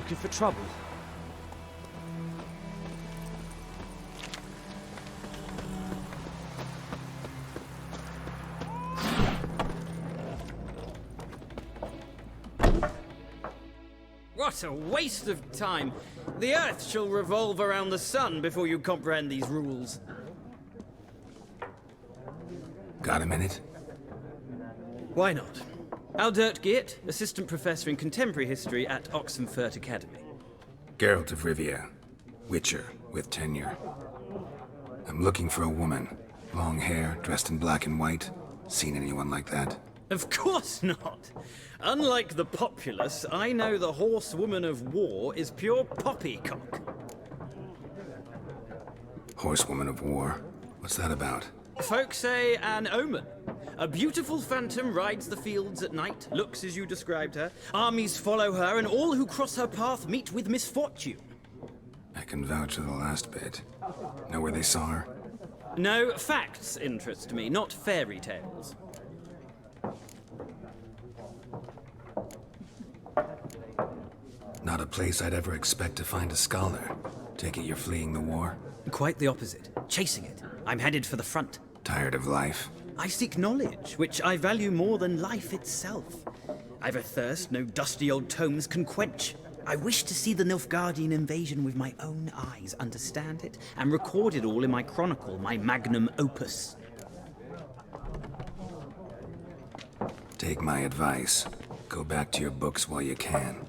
Looking for trouble? What a waste of time! The Earth shall revolve around the sun before you comprehend these rules. Got a minute? Why not? Aldert Geert, Assistant Professor in Contemporary History at Oxenfurt Academy. Geralt of Rivia. Witcher, with tenure. I'm looking for a woman. Long hair, dressed in black and white. Seen anyone like that? Of course not! Unlike the populace, I know the horsewoman of war is pure poppycock. Horsewoman of war? What's that about? Folk say an omen. A beautiful phantom rides the fields at night, looks as you described her. Armies follow her, and all who cross her path meet with misfortune. I can vouch for the last bit. Know where they saw her? No, facts interest me, not fairy tales. Not a place I'd ever expect to find a scholar. Take it you're fleeing the war? Quite the opposite. Chasing it. I'm headed for the front. Tired of life? I seek knowledge, which I value more than life itself. I've a thirst no dusty old tomes can quench. I wish to see the Nilfgaardian invasion with my own eyes, understand it, and record it all in my chronicle, my magnum opus. Take my advice. Go back to your books while you can.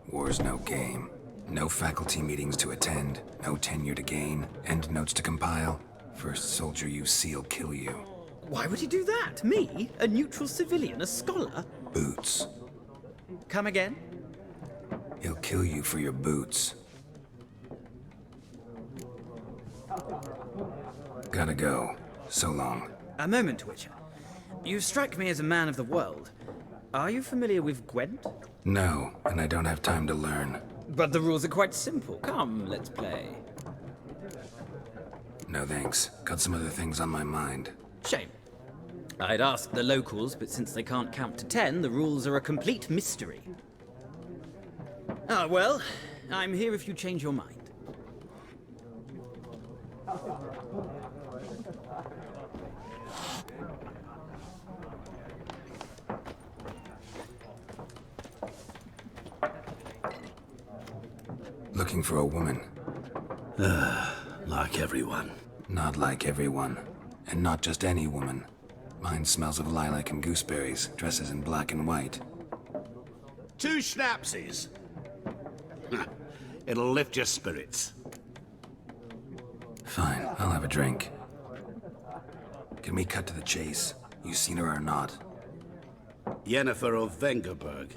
War's no game. No faculty meetings to attend, no tenure to gain, endnotes to compile. First soldier you see'll kill you. Why would he do that? Me? A neutral civilian? A scholar? Boots. Come again? He'll kill you for your boots. Gotta go. So long. A moment, Witcher. You strike me as a man of the world. Are you familiar with Gwent? No, and I don't have time to learn. But the rules are quite simple. Come, let's play. No thanks. Got some other things on my mind. Shame. I'd ask the locals, but since they can't count to 10, the rules are a complete mystery. Ah, well, I'm here if you change your mind. Looking for a woman. Like everyone. Not like everyone. And not just any woman. Mine smells of lilac and gooseberries, dresses in black and white. 2 schnapsies. It'll lift your spirits. Fine, I'll have a drink. Can we cut to the chase? You seen her or not? Yennefer of Vengerberg.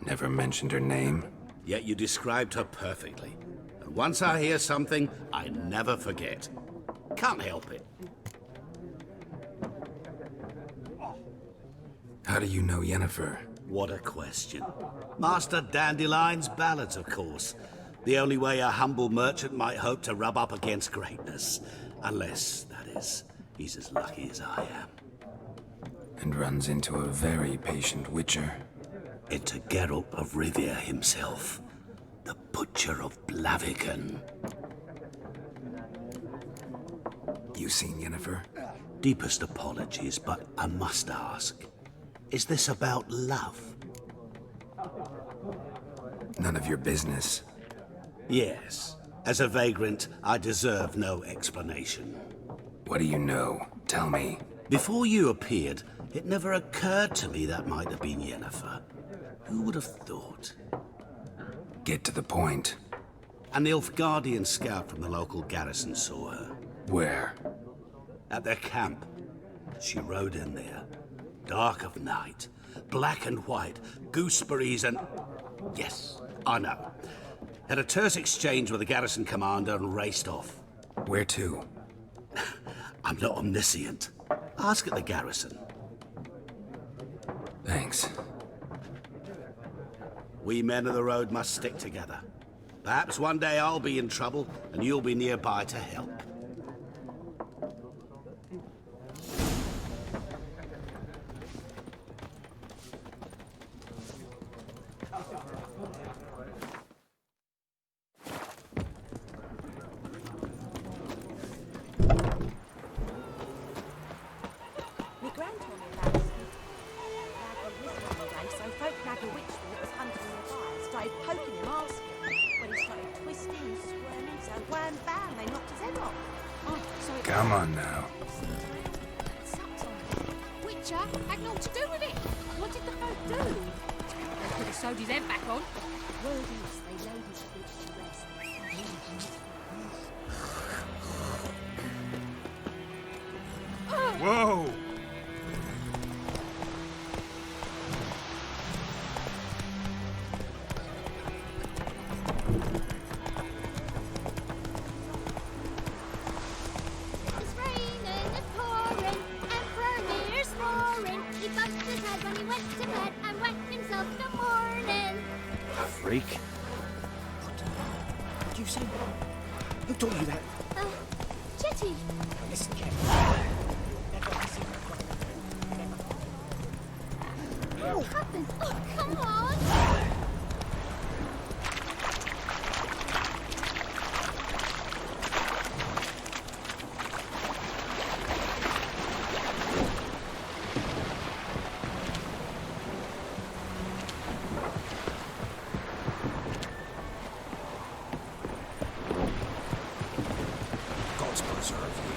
Never mentioned her name. Yet you described her perfectly. And once I hear something, I never forget. Can't help it. How do you know Yennefer? What a question. Master Dandelion's ballads, of course. The only way a humble merchant might hope to rub up against greatness. Unless, that is, he's as lucky as I am. And runs into a very patient witcher. Into Geralt of Rivia himself. The Butcher of Blaviken. You seen Yennefer? Deepest apologies, but I must ask. Is this about love? None of your business. Yes. As a vagrant, I deserve no explanation. What do you know? Tell me. Before you appeared, it never occurred to me that might have been Yennefer. Who would have thought? Get to the point. An Nilfgaardian scout from the local garrison saw her. Where? At their camp. She rode in there. Dark of night. Black and white. Gooseberries and... Yes, I know. Had a terse exchange with the garrison commander and raced off. Where to? I'm not omniscient. Ask at the garrison. Thanks. We men of the road must stick together. Perhaps one day I'll be in trouble and you'll be nearby to help. Come on now. Witcher had naught to do with it. What did the folk do? They could have sewed his head back on. Word is they laid his feet to rest. Whoa! It's raining and pouring, Emperor Lear's snoring. He bumped his head when he went to bed and whacked himself in the morning. Freak. What did you say? Who taught you that? Jetty. Listen carefully. What happened? Oh, come on. God's preserve you.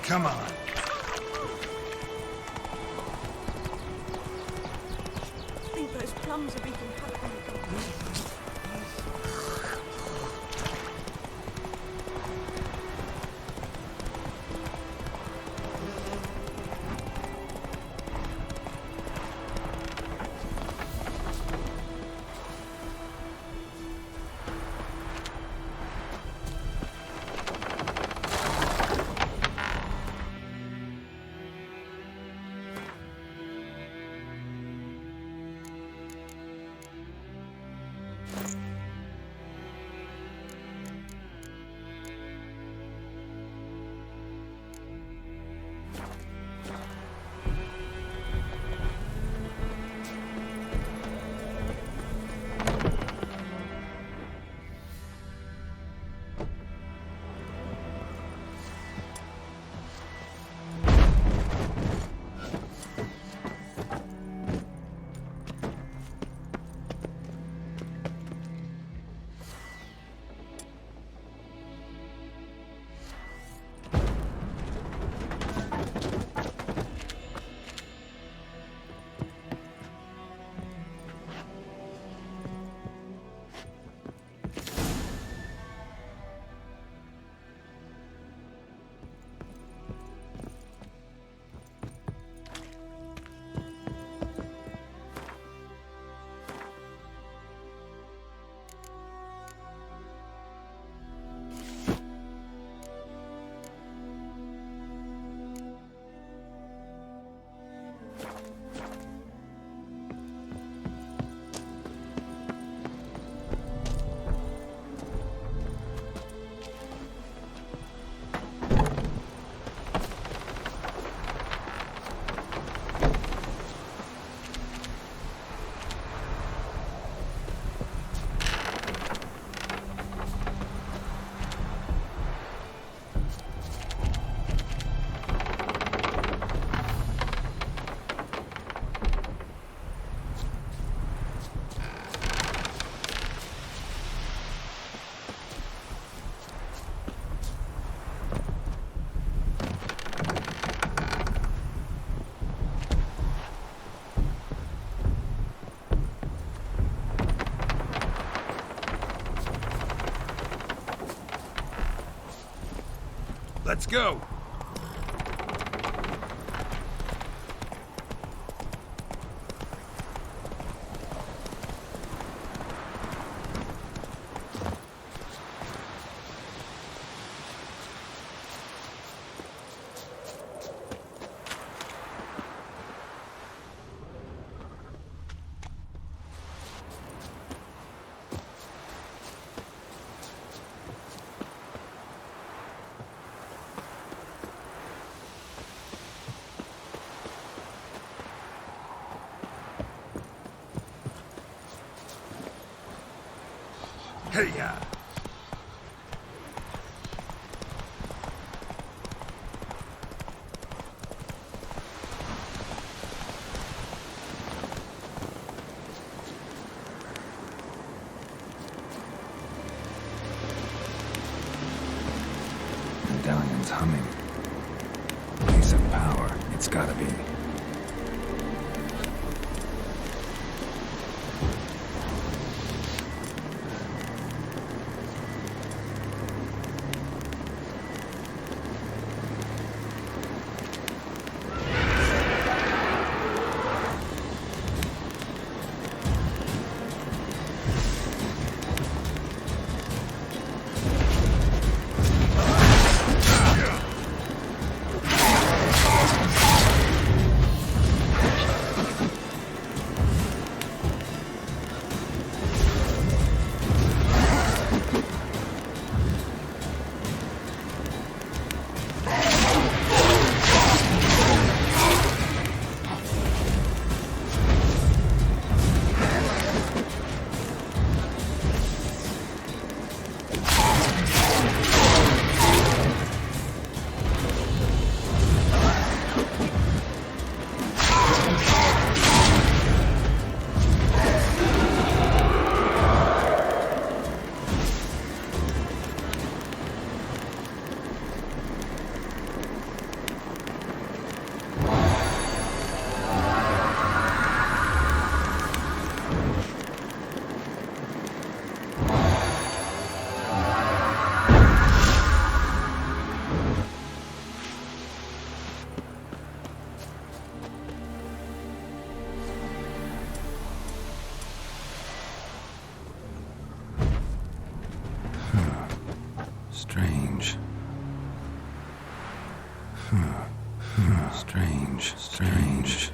Come on. I think those plums are beating happy. Let's go! Hey, ya! Medallion's humming. Piece of power. It's gotta be. Strange. Strange.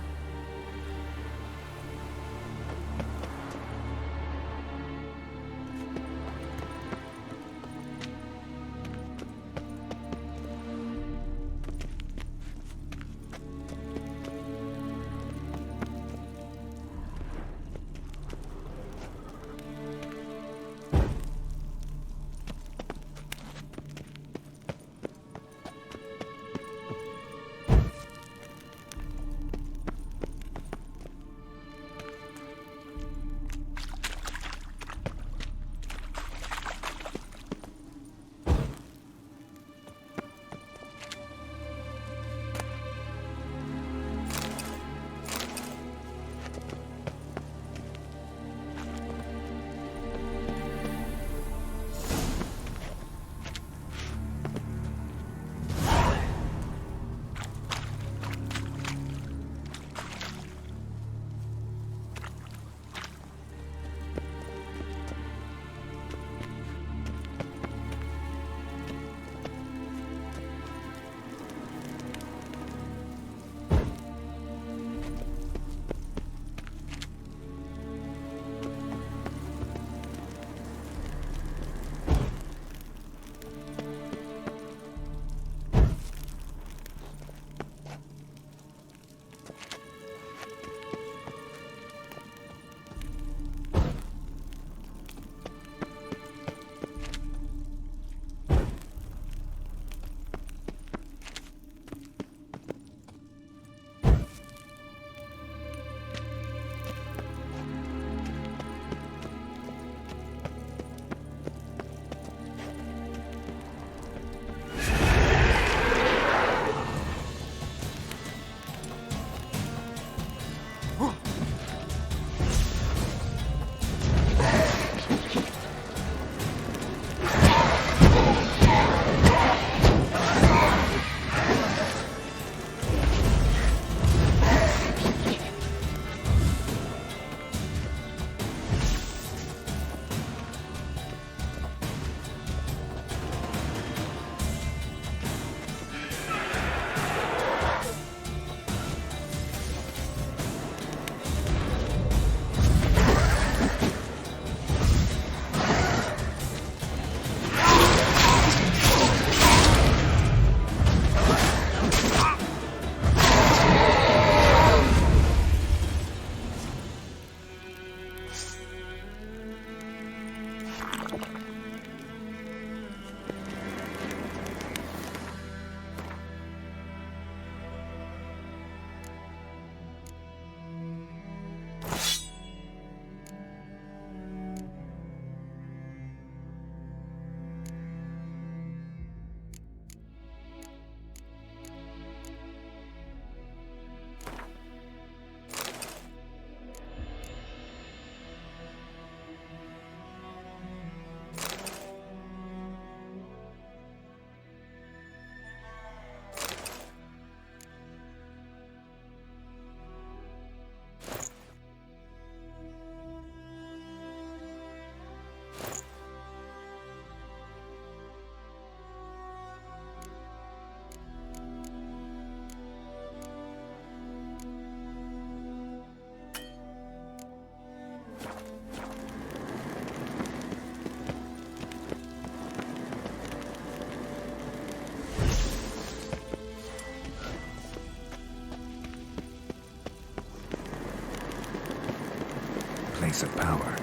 piece of power.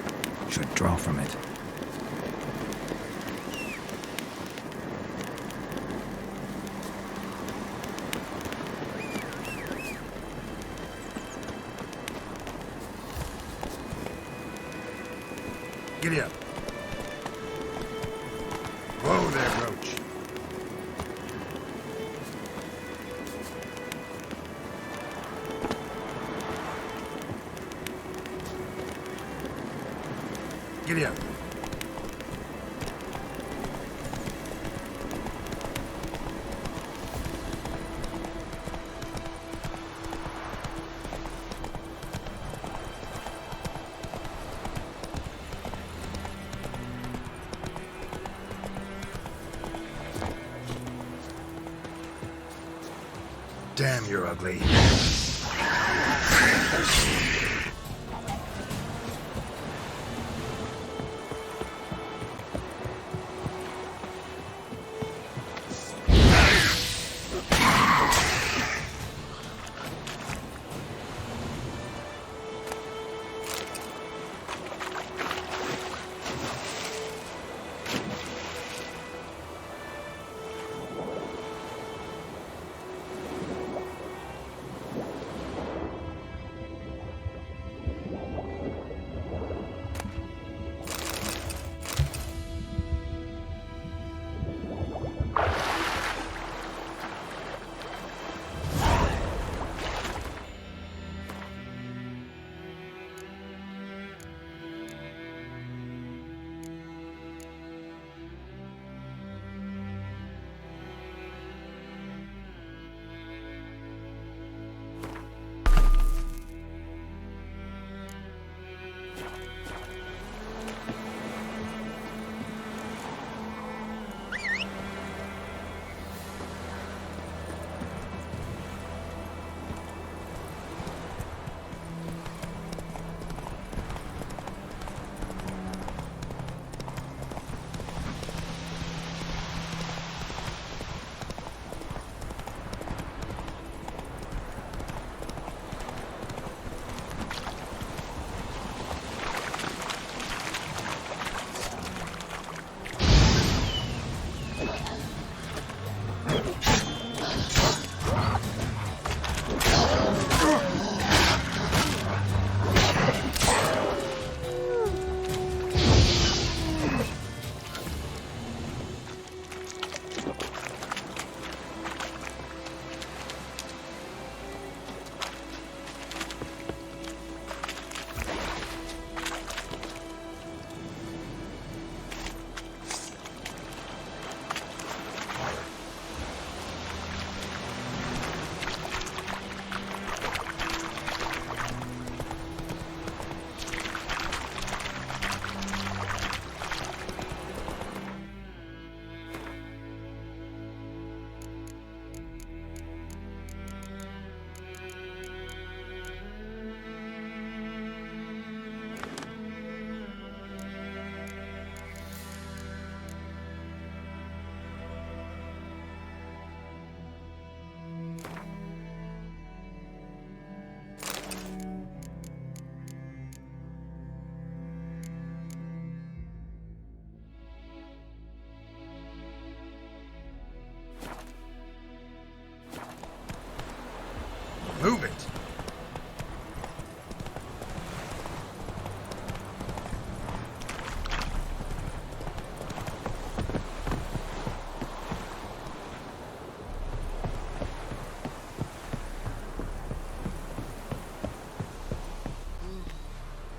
Should draw from it. Giddy up. Whoa there, Roach. Giddy up. Damn, you're ugly. Move it!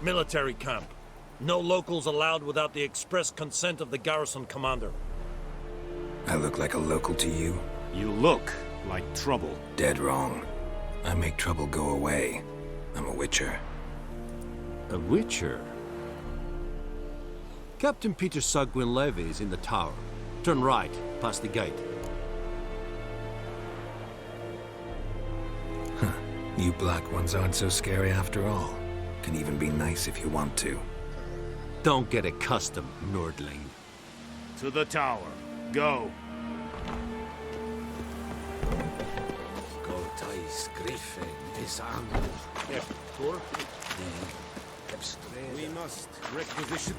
Military camp. No locals allowed without the express consent of the garrison commander. I look like a local to you? You look like trouble. Dead wrong. I make trouble go away. I'm a witcher. A witcher? Captain Peter Sagwin Levy is in the tower. Turn right, past the gate. Huh. You black ones aren't so scary after all. Can even be nice if you want to. Don't get accustomed, Nordling. To the tower. Go. Gotais Griffin is angel. Yes, Tor? The moves. We must requisition.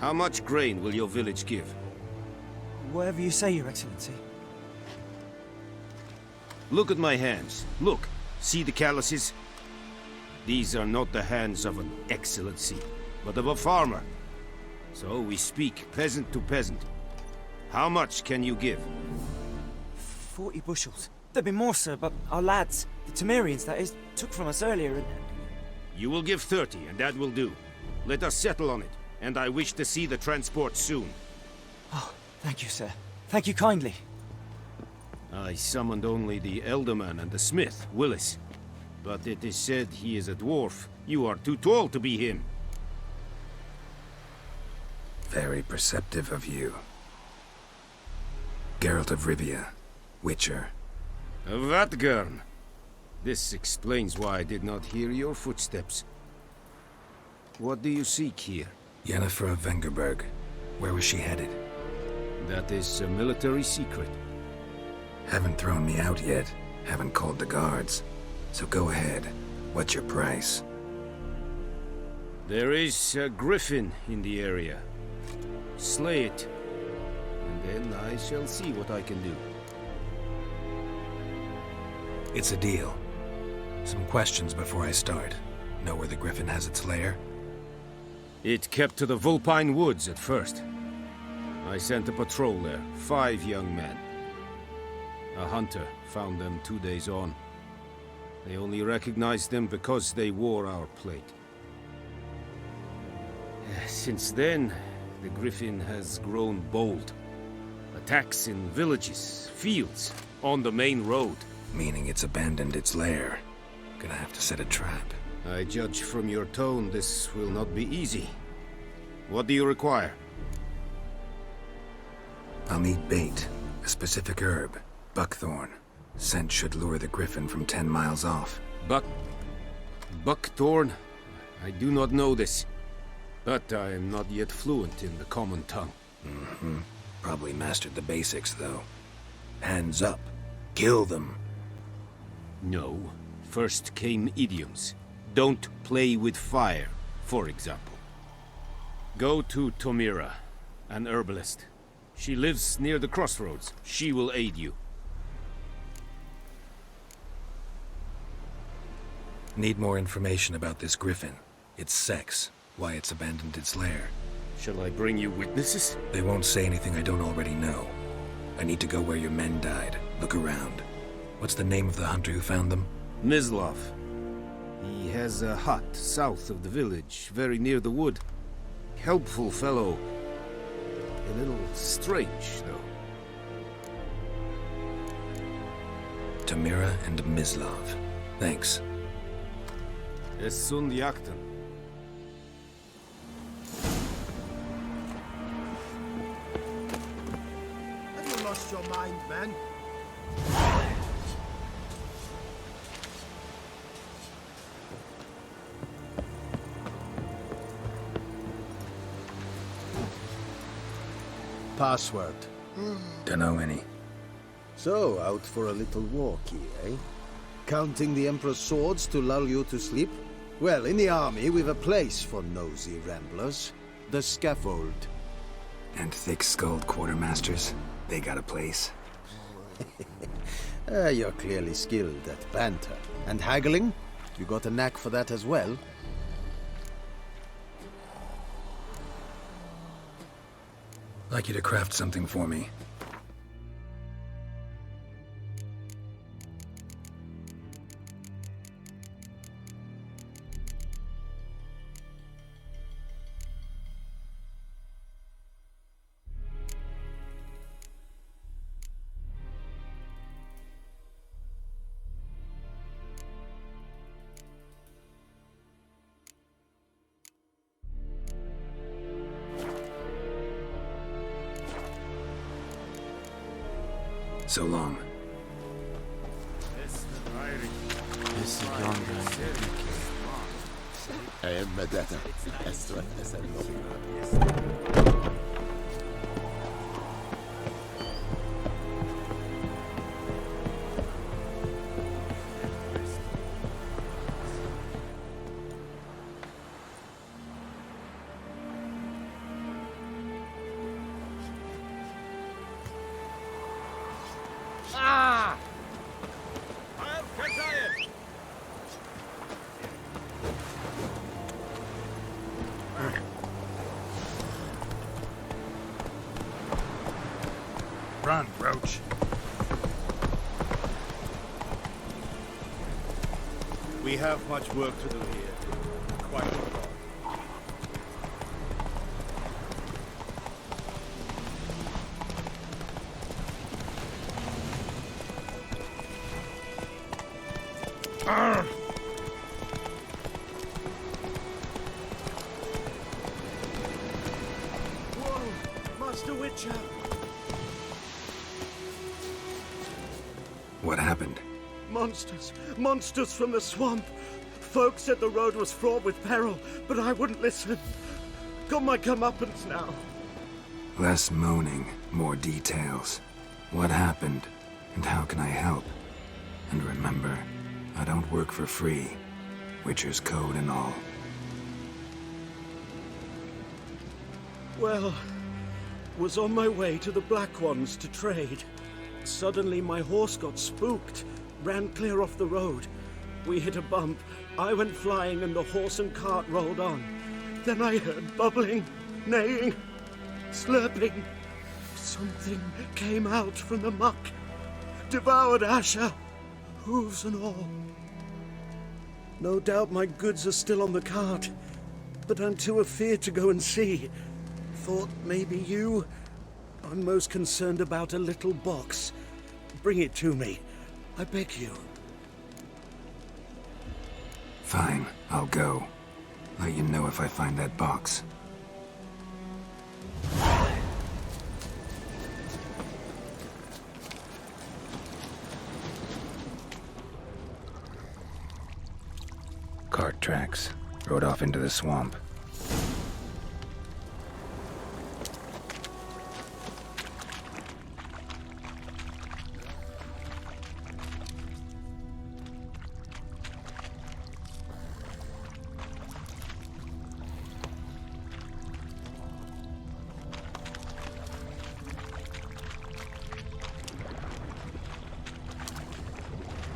How much grain will your village give? Whatever you say, Your Excellency. Look at my hands. Look. See the calluses? These are not the hands of an excellency, but of a farmer. So we speak peasant to peasant. How much can you give? 40 bushels. There'd be more, sir, but our lads, the Temerians, that is, took from us earlier and... You will give 30, and that will do. Let us settle on it, and I wish to see the transport soon. Oh, thank you, sir. Thank you kindly. I summoned only the Elderman and the smith, Willis. But it is said he is a dwarf. You are too tall to be him. Very perceptive of you. Geralt of Rivia, Witcher. Vatgern. This explains why I did not hear your footsteps. What do you seek here? Yennefer of Vengerberg. Where was she headed? That is a military secret. Haven't thrown me out yet. Haven't called the guards. So go ahead. What's your price? There is a griffin in the area. Slay it, and then I shall see what I can do. It's a deal. Some questions before I start. Know where the griffin has its lair? It kept to the Vulpine Woods at first. I sent a patrol there, 5 young men. A hunter found them 2 days on. They only recognized them because they wore our plate. Since then, the griffin has grown bold. Attacks in villages, fields, on the main road. Meaning it's abandoned its lair. Gonna have to set a trap. I judge from your tone this will not be easy. What do you require? I'll need bait. A specific herb. Buckthorn. Scent should lure the griffin from 10 miles off. Buckthorn? I do not know this. But I am not yet fluent in the common tongue. Probably mastered the basics, though. Hands up. Kill them. No. First came idioms. Don't play with fire, for example. Go to Tomira, an herbalist. She lives near the crossroads. She will aid you. Need more information about this griffin. Its sex. Why it's abandoned its lair. Shall I bring you witnesses? They won't say anything I don't already know. I need to go where your men died. Look around. What's the name of the hunter who found them? Mislav. He has a hut south of the village, very near the wood. Helpful fellow. A little strange, though. Tamira and Mislav. Thanks. Es sunt jakten. Have you lost your mind, man? Password. Dunno any. So, out for a little walkie, eh? Counting the Emperor's swords to lull you to sleep? Well, in the army, we've a place for nosy ramblers. The scaffold. And thick-skulled quartermasters. They got a place. You're clearly skilled at banter. And haggling? You got a knack for that as well? Like you to craft something for me. So long. Run, Roach. We have much work to do here. Quite a lot. Whoa, Master Witcher! What happened? Monsters! Monsters from the swamp! Folks said the road was fraught with peril, but I wouldn't listen. Got my comeuppance now. Less moaning, more details. What happened, and how can I help? And remember, I don't work for free. Witcher's code and all. Well, was on my way to the Black Ones to trade. Suddenly my horse got spooked, ran clear off the road. We hit a bump, I went flying and the horse and cart rolled on. Then I heard bubbling, neighing, slurping. Something came out from the muck, devoured Asher, hooves and all. No doubt my goods are still on the cart, but I'm too afeard to go and see. Thought maybe you... I'm most concerned about a little box. Bring it to me, I beg you. Fine, I'll go. Let you know if I find that box. Cart tracks. Rode off into the swamp.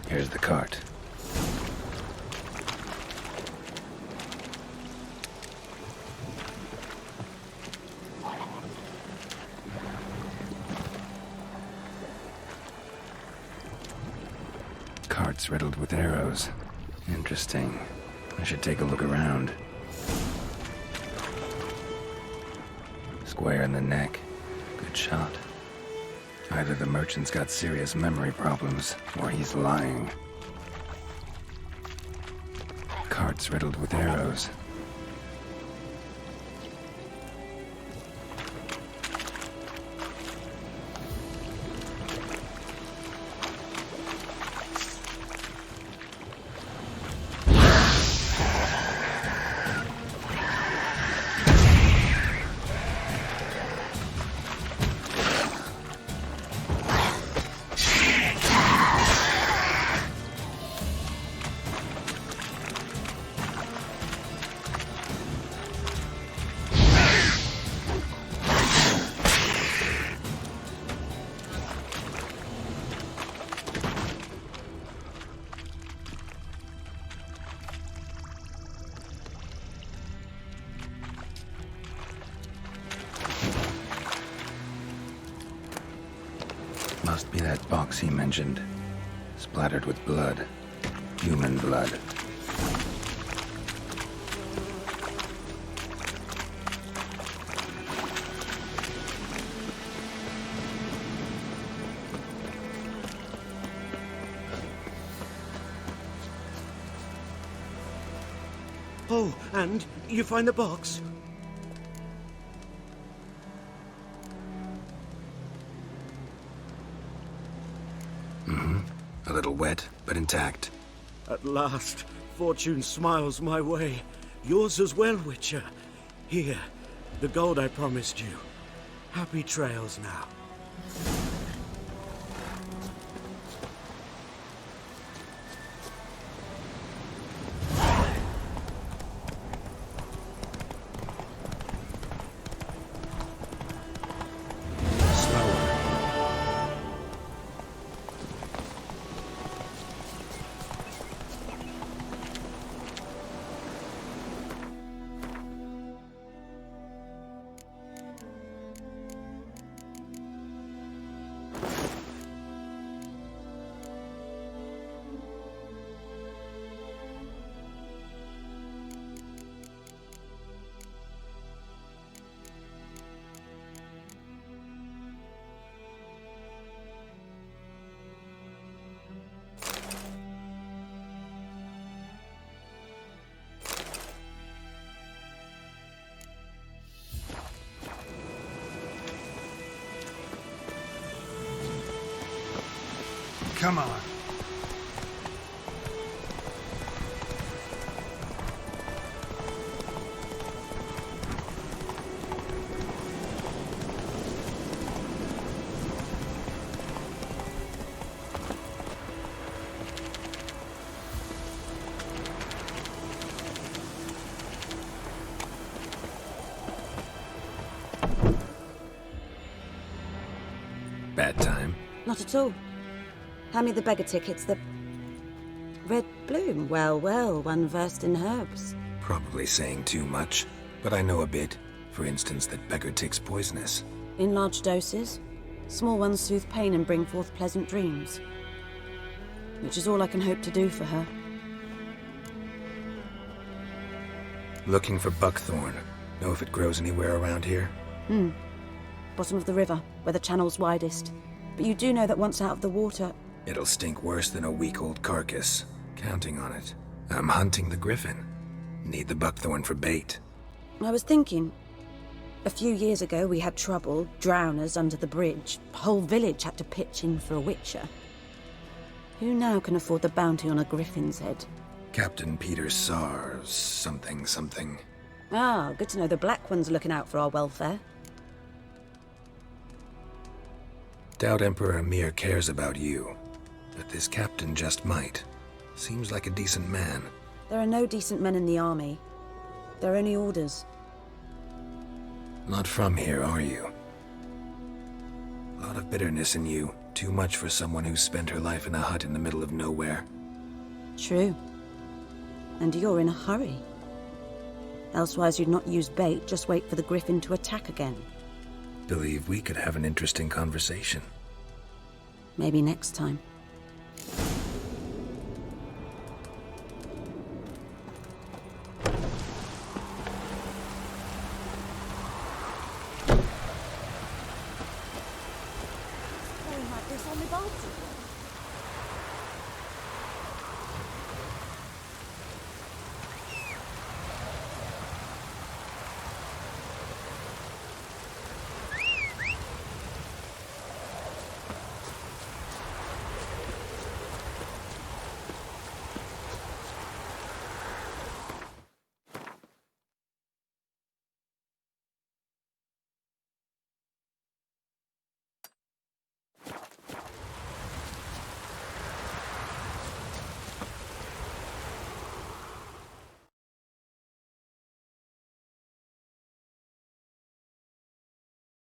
Here's the cart. Cart's riddled with arrows. Interesting. I should take a look around. Square in the neck. Good shot. Either the merchant's got serious memory problems, or he's lying. Cart's riddled with arrows. Must be that box he mentioned. Splattered with blood. Human blood. Oh, and you find the box? A little wet, but intact. At last, fortune smiles my way. Yours as well, Witcher. Here, the gold I promised you. Happy trails now. Come on. Bad time? Not at all. Hand me the beggar tickets, the... Red bloom. Well, well, one versed in herbs. Probably saying too much, but I know a bit. For instance, that beggar tick's poisonous. In large doses. Small ones soothe pain and bring forth pleasant dreams. Which is all I can hope to do for her. Looking for buckthorn. Know if it grows anywhere around here? Bottom of the river, where the channel's widest. But you do know that once out of the water... It'll stink worse than a week-old carcass. Counting on it. I'm hunting the griffin. Need the buckthorn for bait. I was thinking... A few years ago we had trouble, drowners under the bridge. The whole village had to pitch in for a witcher. Who now can afford the bounty on a griffin's head? Captain Peter Sars, something. Ah, good to know the Black One's looking out for our welfare. Doubt Emperor Amir cares about you. But this captain just might. Seems like a decent man. There are no decent men in the army. There are only orders. Not from here, are you? A lot of bitterness in you. Too much for someone who spent her life in a hut in the middle of nowhere. True. And you're in a hurry. Elsewise you'd not use bait, just wait for the griffin to attack again. Believe we could have an interesting conversation. Maybe next time. Going like this on the Baltic.